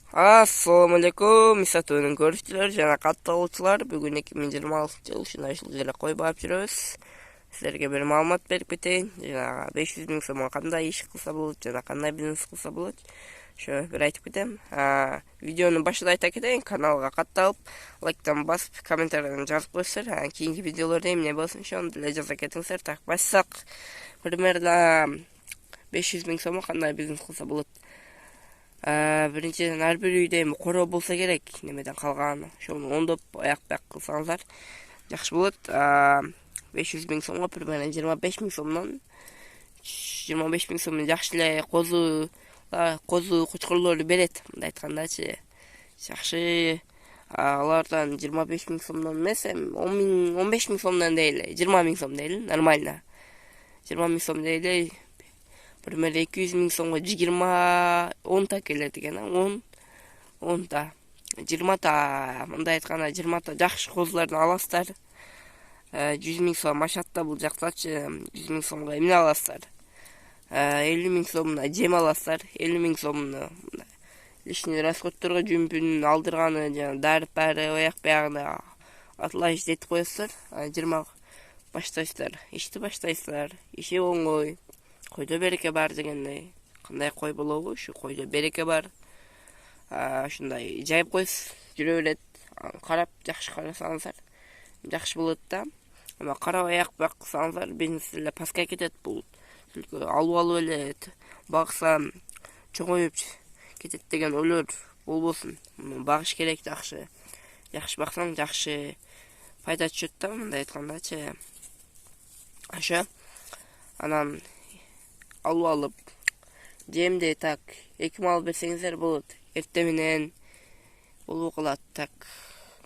Assalamu alaikum, Misatou'nun көрүүчүлөрү жана катталуучулар. Бүгүн 2026-жыл ушундай ушул жерге кой багып жүрөбүз. Силерге бир маалымат берип кетейин. Жана 500 миң сомго кандай иш кылса болот жана кандай бизнес кылса болот. Ошо бир айтып кетем. Видеонун башында айта кетейин, каналга катталып, лайктан басып, комментарийден жазып коесуңар. Кийинки видеолордо эмне болсун, ошону деле жаза кетиңиздер. Так, баштасак. Примерно 500 миң сомго кандай бизнес кылса болот. Биринчиден ар бир үйдө эми короо болсо керек, немеден калган. Ошону оңдоп аяк бак кылсаңыздар жакшы болот. 500 миң сомго примерно 25 миң сомдон 25 миң сомдон жакшы эле козу кочкорлорду берет. Мындай айткандачы, жакшы. Алардан 25 миң сомдон эмес, 15 миң сомдон дейли, 20 миң сом дейли, нормально. 20 миң сом дейли. Примерно 200 миң сомго 10 келет экен, 10 20 мындай айтканда 20 жакшы козулардан аласыздар. 100 миң сом ашатта бул жактачы, 100 миң сомго эмне аласыздар? 50 миң сомуна жем аласыздар, 50 миң сомуна лишний расходторго жүмпүн алдырганы, жана дары-пары, аяк биягына атлай иштетип коесуздар. 20 баштайсыздар, ишти баштайсыздар, иши оңой. Койдо береке бар дегендей. Кандай кой болобу? Ушу койдо береке бар. Ушундай жайып койсуз, жүрө берет. Карап, жакшы карасаңыздар, жакшы болот да. Ама карап аяк бак кылсаңыздар, бизнес эле паска кетет. Бул түлкү алып эле багсам чоңоюп кетет деген ойлор болбосун. Багыш керек жакшы. Жакшы баксаң, жакшы пайда түшөт да, мындай айткандачы. Ошо. Анан алып жемди так 2 мал берсеңиздер болот. Эртең менен болуп калат. Так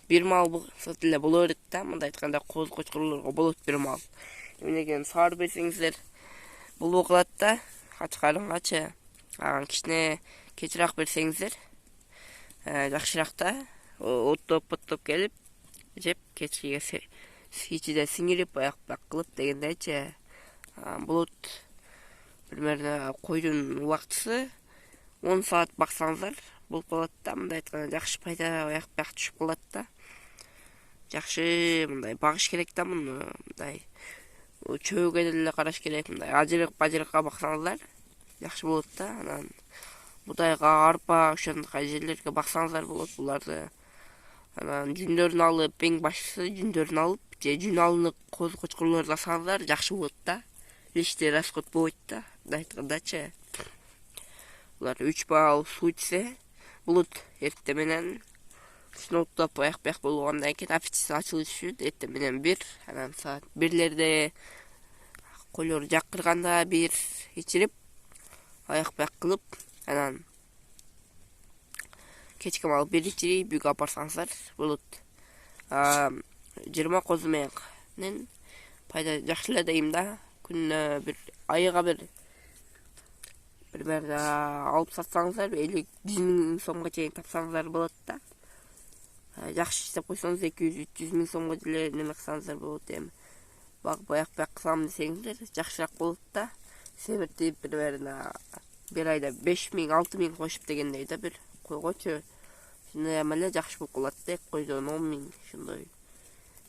1 мал болсо деле боло берет да, мындай айтканда коз кочкорлорго болот 1 мал. Эмнеген саар берсеңиздер болуп калат да, качкарынгачы. Кичине кечирээк берсеңиздер жакшыраак да. Оттоп келип жеп кечиге ичиде сиңирип аяк бак кылып дегендейчи болот. Примерно койдун убактысы 10 саат баксаңыздар болуп калат да, мындай айтканда жакшы пайда аяк бак түшүп калат да. Жакшы мындай багыш керек да, муну мындай чөбөгө деле караш керек, мындай ажырыкка баксаңыздар жакшы болот да. Анан будайга, арпа, ошондой жерлерге баксаңыздар болот буларды. Анан жүндөрүн алып, эң башкысы жүндөрүн алып, же жүн алынып коз кочкорлорду алсаңыздар жакшы болот да. Лишний расход болбойт да, мындай айткандачы. Булар 3 бал суу ичсе болот. Эртең менен сноуттоп аяк бак болгондон кийин аппетит ачылыш үчүн эртең менен 1, анан саат 1лерде койлор жакырганда 1 ичирип аяк бак кылып, анан кечке мал 1 ичирип үйгө алып барсаңыздар болот. 20 козу менен пайда жакшы эле дейм да. Күнүнө бир айга бир примерно алып сатсаңыздар 50-100 миң сомго чейин тапсаңыздар болот да. Жакшы иштеп койсоңуз 200-300 миң сомго деле неме кылсаңыздар болот. Эми багып аяк бак кылсам десеңиздер жакшыраак болот да. Себептип примерно бир айда 5 миң 6 миң кошуп дегендей да, бир койгочу. Ушундай эле жакшы болуп калат да, койдон 10 миң ошондой.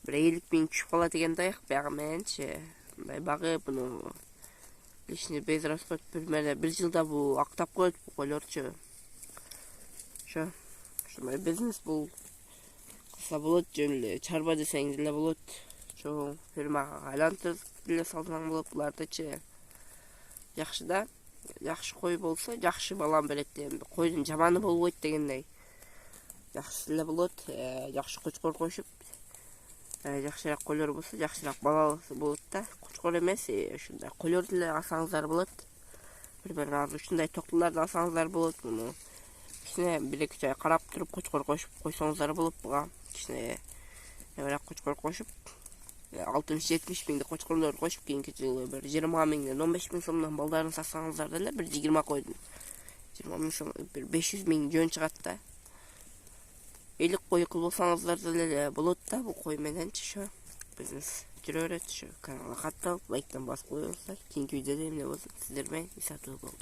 Бир 50 миң түшүп калат дегендей аяк бягы мененчи. Мындай багып, буну лишний без расход примерно 1 жылда бул актап коет бул койлорчу. Ошо. Ушундай бизнес бул кылса болот, жөн эле чарба десеңиз деле болот. Чоң фермага айлантырып деле салсаң болот булардычы. Жакшы да. Жакшы кой болсо, жакшы балан берет эми. Койдун жаманы болбойт дегендей. Жакшы эле болот, жакшы кочкор кошуп, жакшыраак койлор болсо, жакшыраак бала болот да. Кочкор эмес, ушундай койлор деле алсаңыздар болот. Примерно ушундай токтуларды алсаңыздар болот. Муну кичине 1-2 ай карап туруп кочкор кошуп койсоңуздар болот буга. Кичине эмерээк кочкор кошуп, 60-70 миңди кочкорлор кошуп, кийинки жылы бир 20 миңден 15 миң сомдон балдарын сатсаңыздар деле бир 20 койдун 20 миң сом, бир 500 миң жөн чыгат да. 50 кой кылсаңыздар деле болот да, бул кой мененчи. Ошо бизнес жүрө берет. Ошо каналга катталып, лайктан басып коюңуздар. Кийинки видеодо эмне болсун, сиздер менен Исатуу болду.